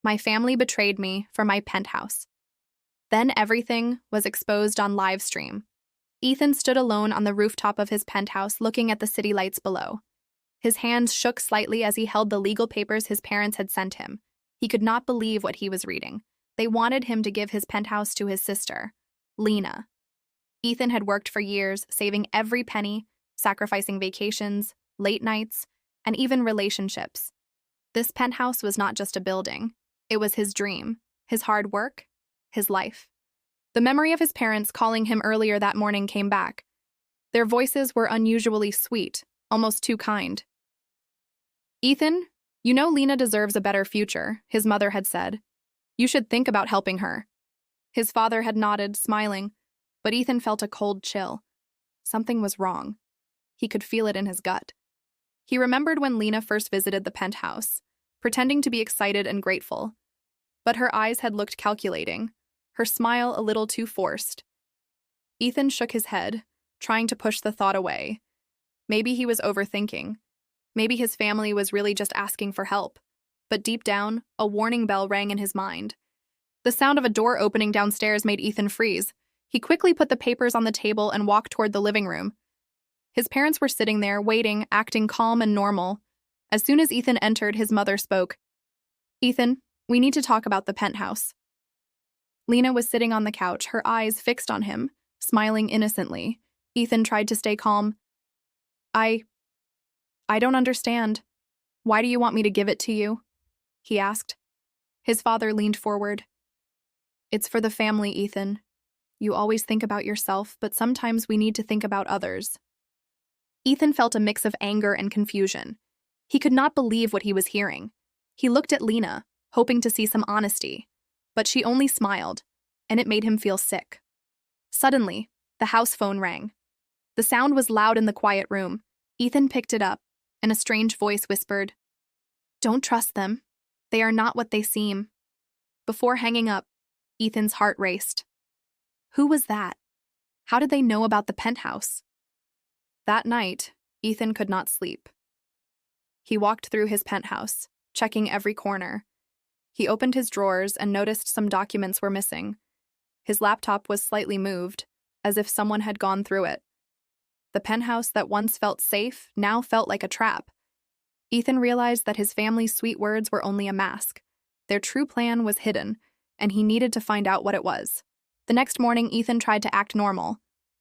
My family betrayed me for my penthouse. Then everything was exposed on live stream. Ethan stood alone on the rooftop of his penthouse looking at the city lights below. His hands shook slightly as he held the legal papers his parents had sent him. He could not believe what he was reading. They wanted him to give his penthouse to his sister, Lena. Ethan had worked for years, saving every penny, sacrificing vacations, late nights, and even relationships. This penthouse was not just a building. It was his dream, his hard work, his life. The memory of his parents calling him earlier that morning came back. Their voices were unusually sweet, almost too kind. "Ethan, you know Lena deserves a better future," his mother had said. "You should think about helping her." His father had nodded, smiling, but Ethan felt a cold chill. Something was wrong. He could feel it in his gut. He remembered when Lena first visited the penthouse, pretending to be excited and grateful. But her eyes had looked calculating, her smile a little too forced. Ethan shook his head, trying to push the thought away. Maybe he was overthinking. Maybe his family was really just asking for help. But deep down, a warning bell rang in his mind. The sound of a door opening downstairs made Ethan freeze. He quickly put the papers on the table and walked toward the living room. His parents were sitting there, waiting, acting calm and normal. As soon as Ethan entered, his mother spoke. "Ethan, we need to talk about the penthouse." Lena was sitting on the couch, her eyes fixed on him, smiling innocently. Ethan tried to stay calm. I don't understand. Why do you want me to give it to you?" he asked. His father leaned forward. "It's for the family, Ethan. You always think about yourself, but sometimes we need to think about others." Ethan felt a mix of anger and confusion. He could not believe what he was hearing. He looked at Lena, hoping to see some honesty, but she only smiled, and it made him feel sick. Suddenly, the house phone rang. The sound was loud in the quiet room. Ethan picked it up, and a strange voice whispered, "Don't trust them. They are not what they seem." Before hanging up, Ethan's heart raced. Who was that? How did they know about the penthouse? That night, Ethan could not sleep. He walked through his penthouse, checking every corner. He opened his drawers and noticed some documents were missing. His laptop was slightly moved, as if someone had gone through it. The penthouse that once felt safe now felt like a trap. Ethan realized that his family's sweet words were only a mask. Their true plan was hidden, and he needed to find out what it was. The next morning, Ethan tried to act normal,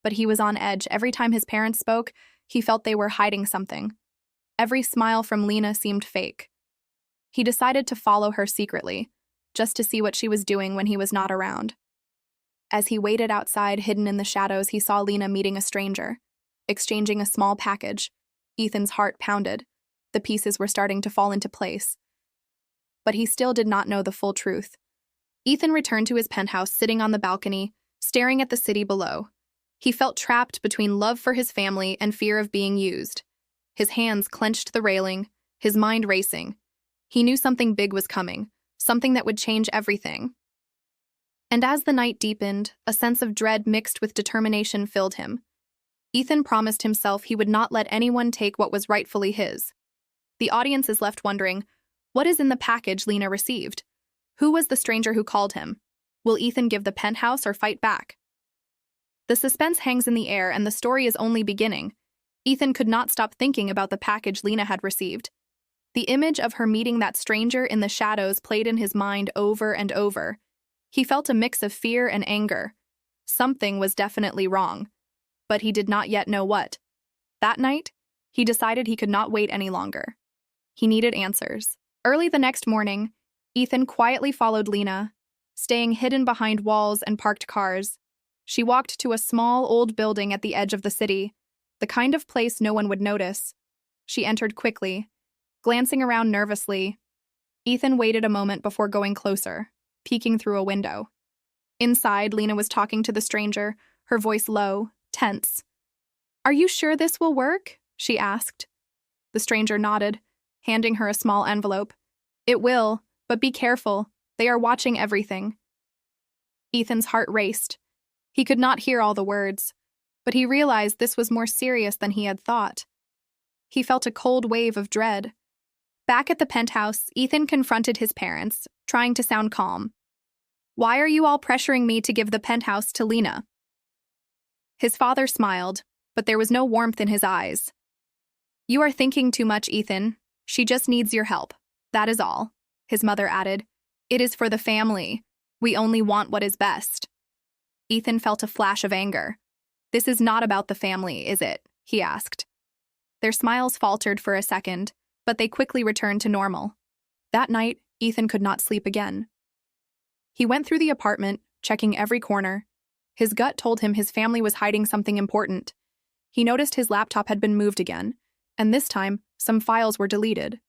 but he was on edge. Every time his parents spoke, he felt they were hiding something. Every smile from Lena seemed fake. He decided to follow her secretly, just to see what she was doing when he was not around. As he waited outside, hidden in the shadows, he saw Lena meeting a stranger, exchanging a small package. Ethan's heart pounded. The pieces were starting to fall into place. But he still did not know the full truth. Ethan returned to his penthouse, sitting on the balcony, staring at the city below. He felt trapped between love for his family and fear of being used. His hands clenched the railing, his mind racing. He knew something big was coming, something that would change everything. And as the night deepened, a sense of dread mixed with determination filled him. Ethan promised himself he would not let anyone take what was rightfully his. The audience is left wondering, what is in the package Lena received? Who was the stranger who called him? Will Ethan give the penthouse or fight back? The suspense hangs in the air, and the story is only beginning. Ethan could not stop thinking about the package Lena had received. The image of her meeting that stranger in the shadows played in his mind over and over. He felt a mix of fear and anger. Something was definitely wrong, but he did not yet know what. That night, he decided he could not wait any longer. He needed answers. Early the next morning, Ethan quietly followed Lena, staying hidden behind walls and parked cars. She walked to a small, old building at the edge of the city, the kind of place no one would notice. She entered quickly, glancing around nervously. Ethan waited a moment before going closer, peeking through a window. Inside, Lena was talking to the stranger, her voice low, tense. "Are you sure this will work?" she asked. The stranger nodded, handing her a small envelope. "It will, but be careful. They are watching everything." Ethan's heart raced. He could not hear all the words, but he realized this was more serious than he had thought. He felt a cold wave of dread. Back at the penthouse, Ethan confronted his parents, trying to sound calm. "Why are you all pressuring me to give the penthouse to Lena?" His father smiled, but there was no warmth in his eyes. "You are thinking too much, Ethan. She just needs your help. That is all," his mother added. "It is for the family. We only want what is best." Ethan felt a flash of anger. "This is not about the family, is it?" he asked. Their smiles faltered for a second, but they quickly returned to normal. That night, Ethan could not sleep again. He went through the apartment, checking every corner. His gut told him his family was hiding something important. He noticed his laptop had been moved again, and this time, some files were deleted.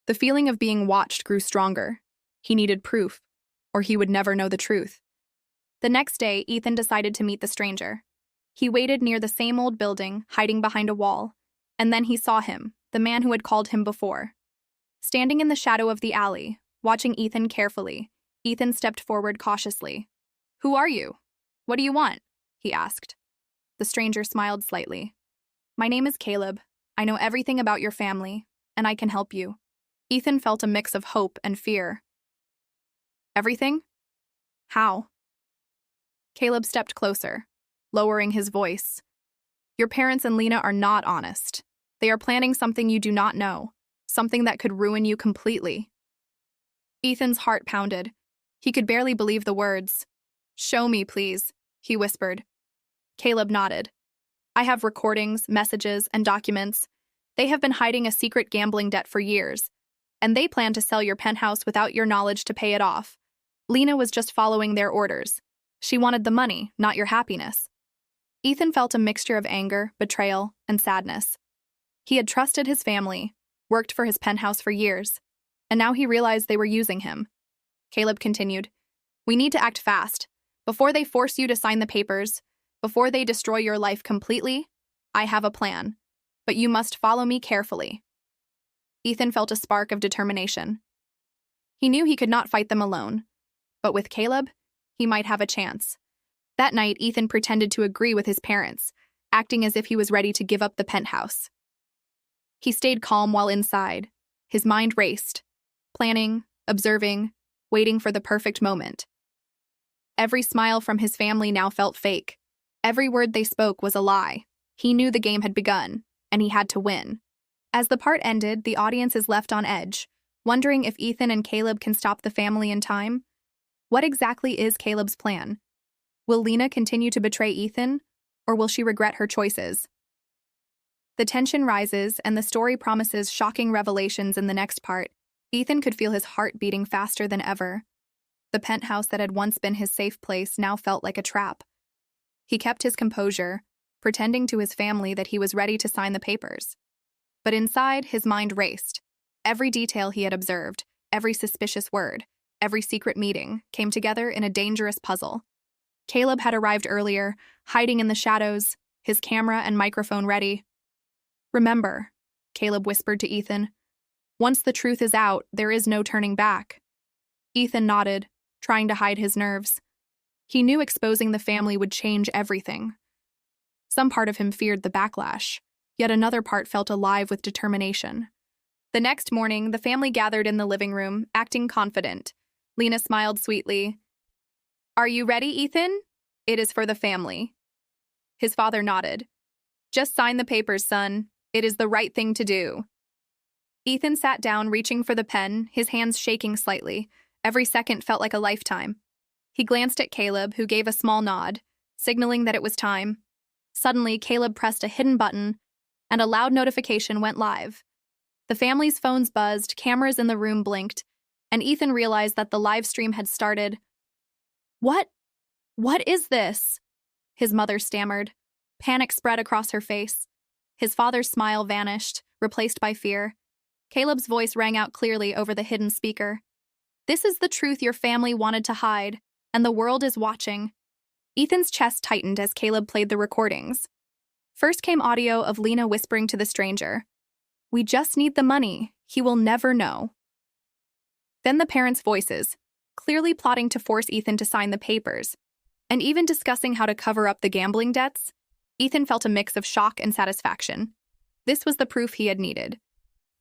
The feeling of being watched grew stronger. He needed proof, or he would never know the truth. The next day, Ethan decided to meet the stranger. He waited near the same old building, hiding behind a wall, and then he saw him, the man who had called him before. Standing in the shadow of the alley, watching Ethan carefully, Ethan stepped forward cautiously. "Who are you? What do you want?" he asked. The stranger smiled slightly. "My name is Caleb. I know everything about your family, and I can help you." Ethan felt a mix of hope and fear. "Everything? How?" Caleb stepped closer, lowering his voice. "Your parents and Lena are not honest. They are planning something you do not know, something that could ruin you completely." Ethan's heart pounded. He could barely believe the words. "Show me, please," he whispered. Caleb nodded. "I have recordings, messages, and documents. They have been hiding a secret gambling debt for years, and they plan to sell your penthouse without your knowledge to pay it off. Lena was just following their orders. She wanted the money, not your happiness." Ethan felt a mixture of anger, betrayal, and sadness. He had trusted his family, worked for his penthouse for years, and now he realized they were using him. Caleb continued, "We need to act fast. Before they force you to sign the papers, before they destroy your life completely, I have a plan. But you must follow me carefully." Ethan felt a spark of determination. He knew he could not fight them alone, but with Caleb, he might have a chance. That night, Ethan pretended to agree with his parents, acting as if he was ready to give up the penthouse. He stayed calm while inside. His mind raced, planning, observing, waiting for the perfect moment. Every smile from his family now felt fake. Every word they spoke was a lie. He knew the game had begun, and he had to win. As the part ended, the audience is left on edge, wondering if Ethan and Caleb can stop the family in time. What exactly is Caleb's plan? Will Lena continue to betray Ethan, or will she regret her choices? The tension rises, and the story promises shocking revelations in the next part. Ethan could feel his heart beating faster than ever. The penthouse that had once been his safe place now felt like a trap. He kept his composure, pretending to his family that he was ready to sign the papers. But inside, his mind raced. Every detail he had observed, every suspicious word, every secret meeting, came together in a dangerous puzzle. Caleb had arrived earlier, hiding in the shadows, his camera and microphone ready. "Remember," Caleb whispered to Ethan, "once the truth is out, there is no turning back." Ethan nodded, trying to hide his nerves. He knew exposing the family would change everything. Some part of him feared the backlash, yet another part felt alive with determination. The next morning, the family gathered in the living room, acting confident. Lena smiled sweetly. "Are you ready, Ethan? It is for the family." His father nodded. "Just sign the papers, son. It is the right thing to do." Ethan sat down, reaching for the pen, his hands shaking slightly. Every second felt like a lifetime. He glanced at Caleb, who gave a small nod, signaling that it was time. Suddenly, Caleb pressed a hidden button, and a loud notification went live. The family's phones buzzed, cameras in the room blinked, and Ethan realized that the live stream had started. What is this?" his mother stammered. Panic spread across her face. His father's smile vanished, replaced by fear. Caleb's voice rang out clearly over the hidden speaker. "This is the truth your family wanted to hide, and the world is watching." Ethan's chest tightened as Caleb played the recordings. First came audio of Lena whispering to the stranger, "We just need the money. He will never know." Then the parents' voices, clearly plotting to force Ethan to sign the papers, and even discussing how to cover up the gambling debts. Ethan felt a mix of shock and satisfaction. This was the proof he had needed.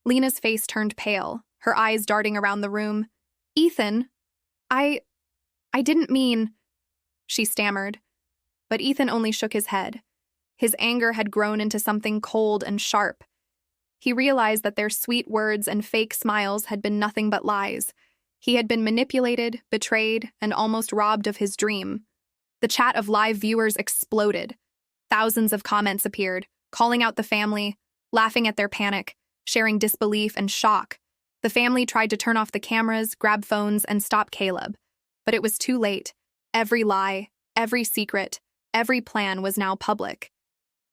Lena's face turned pale, her eyes darting around the room. "Ethan, I didn't mean," she stammered. But Ethan only shook his head. His anger had grown into something cold and sharp. He realized that their sweet words and fake smiles had been nothing but lies. He had been manipulated, betrayed, and almost robbed of his dream. The chat of live viewers exploded. Thousands of comments appeared, calling out the family, laughing at their panic, sharing disbelief and shock. The family tried to turn off the cameras, grab phones, and stop Caleb. But it was too late. Every lie, every secret, every plan was now public.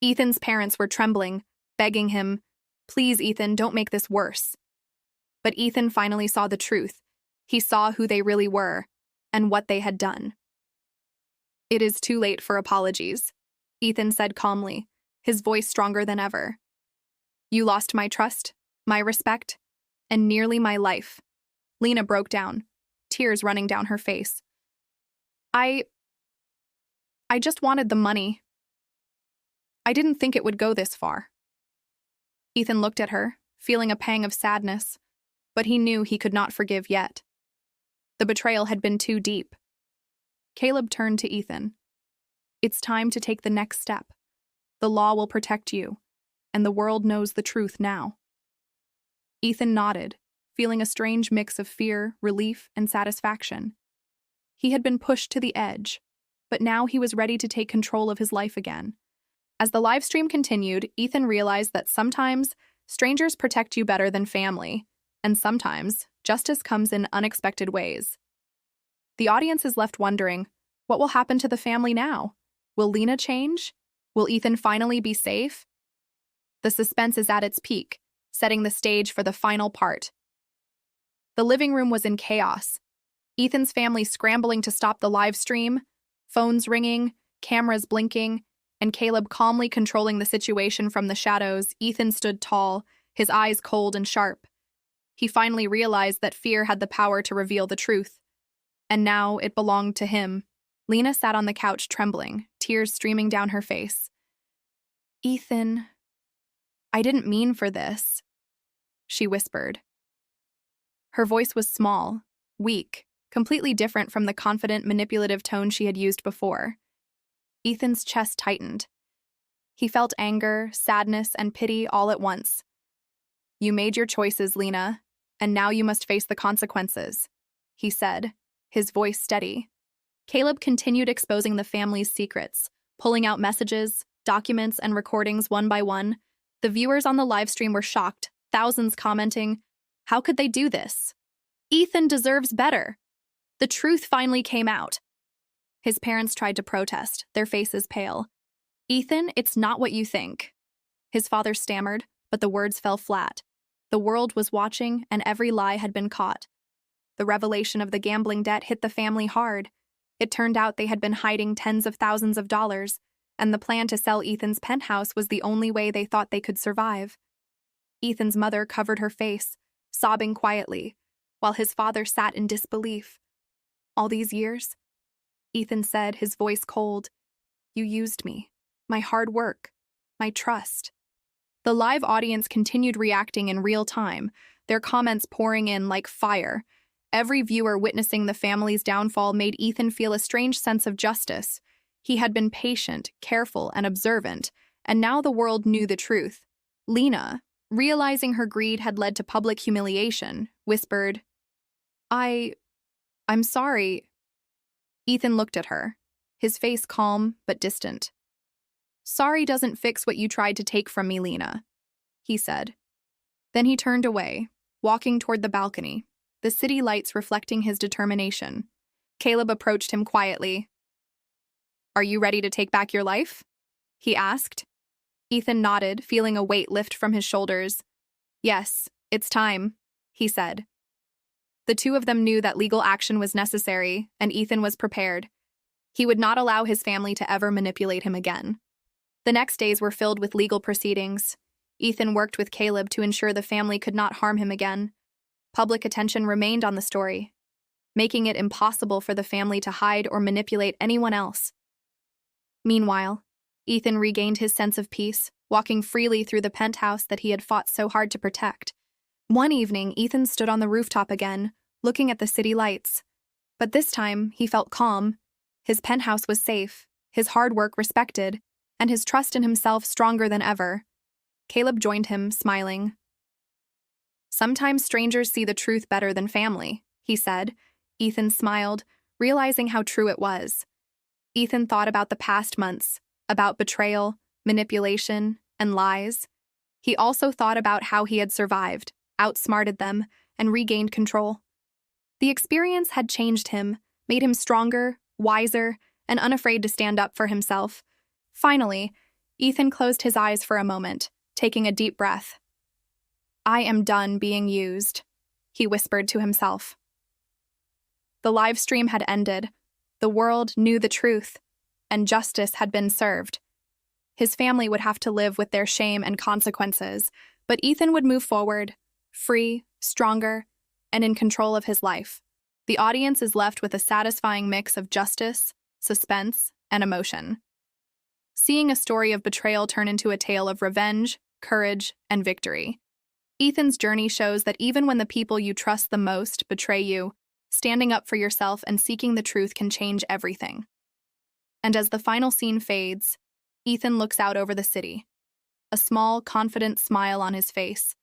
Ethan's parents were trembling, begging him, "Please, Ethan, don't make this worse." But Ethan finally saw the truth. He saw who they really were, and what they had done. "It is too late for apologies," Ethan said calmly, his voice stronger than ever. "You lost my trust, my respect, and nearly my life." Lena broke down, tears running down her face. I just wanted the money. I didn't think it would go this far." Ethan looked at her, feeling a pang of sadness, but he knew he could not forgive yet. The betrayal had been too deep. Caleb turned to Ethan. "It's time to take the next step. The law will protect you, and the world knows the truth now." Ethan nodded, feeling a strange mix of fear, relief, and satisfaction. He had been pushed to the edge, but now he was ready to take control of his life again. As the live stream continued, Ethan realized that sometimes strangers protect you better than family, and sometimes justice comes in unexpected ways. The audience is left wondering, what will happen to the family now? Will Lena change? Will Ethan finally be safe? The suspense is at its peak, setting the stage for the final part. The living room was in chaos. Ethan's family scrambling to stop the live stream, phones ringing, cameras blinking, and Caleb calmly controlling the situation from the shadows. Ethan stood tall, his eyes cold and sharp. He finally realized that fear had the power to reveal the truth, and now it belonged to him. Lena sat on the couch trembling, tears streaming down her face. "Ethan, I didn't mean for this," she whispered. Her voice was small, weak, completely different from the confident, manipulative tone she had used before. Ethan's chest tightened. He felt anger, sadness, and pity all at once. "You made your choices, Lena, and now you must face the consequences," he said, his voice steady. Caleb continued exposing the family's secrets, pulling out messages, documents, and recordings one by one. The viewers on the live stream were shocked, thousands commenting, "How could they do this? Ethan deserves better." The truth finally came out. His parents tried to protest, their faces pale. "Ethan, it's not what you think," his father stammered, but the words fell flat. The world was watching, and every lie had been caught. The revelation of the gambling debt hit the family hard. It turned out they had been hiding tens of thousands of dollars, and the plan to sell Ethan's penthouse was the only way they thought they could survive. Ethan's mother covered her face, sobbing quietly, while his father sat in disbelief. "All these years?" Ethan said, his voice cold. "You used me, my hard work, my trust." The live audience continued reacting in real time, their comments pouring in like fire. Every viewer witnessing the family's downfall made Ethan feel a strange sense of justice. He had been patient, careful, and observant, and now the world knew the truth. Lena, realizing her greed had led to public humiliation, whispered, I'm sorry." Ethan looked at her, his face calm but distant. "Sorry doesn't fix what you tried to take from me, Lena," he said. Then he turned away, walking toward the balcony, the city lights reflecting his determination. Caleb approached him quietly. "Are you ready to take back your life?" he asked. Ethan nodded, feeling a weight lift from his shoulders. "Yes, it's time," he said. The two of them knew that legal action was necessary, and Ethan was prepared. He would not allow his family to ever manipulate him again. The next days were filled with legal proceedings. Ethan worked with Caleb to ensure the family could not harm him again. Public attention remained on the story, making it impossible for the family to hide or manipulate anyone else. Meanwhile, Ethan regained his sense of peace, walking freely through the penthouse that he had fought so hard to protect. One evening, Ethan stood on the rooftop again, looking at the city lights. But this time, he felt calm. His penthouse was safe, his hard work respected, and his trust in himself stronger than ever. Caleb joined him, smiling. "Sometimes strangers see the truth better than family," he said. Ethan smiled, realizing how true it was. Ethan thought about the past months, about betrayal, manipulation, and lies. He also thought about how he had survived, outsmarted them, and regained control. The experience had changed him, made him stronger, wiser, and unafraid to stand up for himself. Finally, Ethan closed his eyes for a moment, taking a deep breath. "I am done being used," he whispered to himself. The live stream had ended. The world knew the truth, and justice had been served. His family would have to live with their shame and consequences, but Ethan would move forward, free, stronger, and in control of his life. The audience is left with a satisfying mix of justice, suspense, and emotion. Seeing a story of betrayal turn into a tale of revenge, courage, and victory. Ethan's journey shows that even when the people you trust the most betray you, standing up for yourself and seeking the truth can change everything. And as the final scene fades, Ethan looks out over the city, a small, confident smile on his face,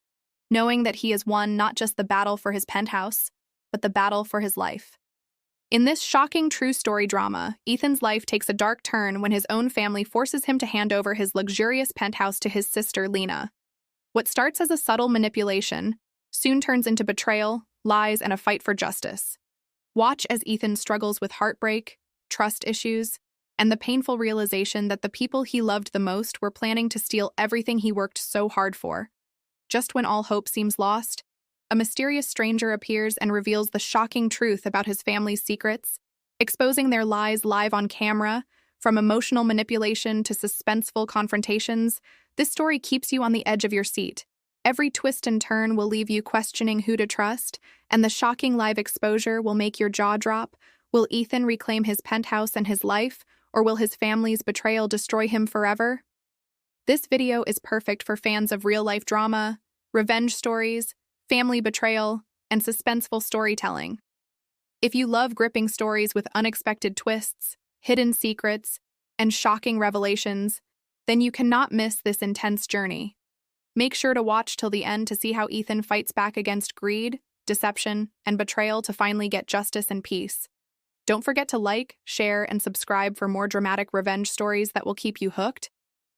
knowing that he has won not just the battle for his penthouse, but the battle for his life. In this shocking true story drama, Ethan's life takes a dark turn when his own family forces him to hand over his luxurious penthouse to his sister, Lena. What starts as a subtle manipulation soon turns into betrayal, lies, and a fight for justice. Watch as Ethan struggles with heartbreak, trust issues, and the painful realization that the people he loved the most were planning to steal everything he worked so hard for. Just when all hope seems lost, a mysterious stranger appears and reveals the shocking truth about his family's secrets, exposing their lies live on camera. From emotional manipulation to suspenseful confrontations, this story keeps you on the edge of your seat. Every twist and turn will leave you questioning who to trust, and the shocking live exposure will make your jaw drop. Will Ethan reclaim his penthouse and his life, or will his family's betrayal destroy him forever? This video is perfect for fans of real-life drama, revenge stories, family betrayal, and suspenseful storytelling. If you love gripping stories with unexpected twists, hidden secrets, and shocking revelations, then you cannot miss this intense journey. Make sure to watch till the end to see how Ethan fights back against greed, deception, and betrayal to finally get justice and peace. Don't forget to like, share, and subscribe for more dramatic revenge stories that will keep you hooked.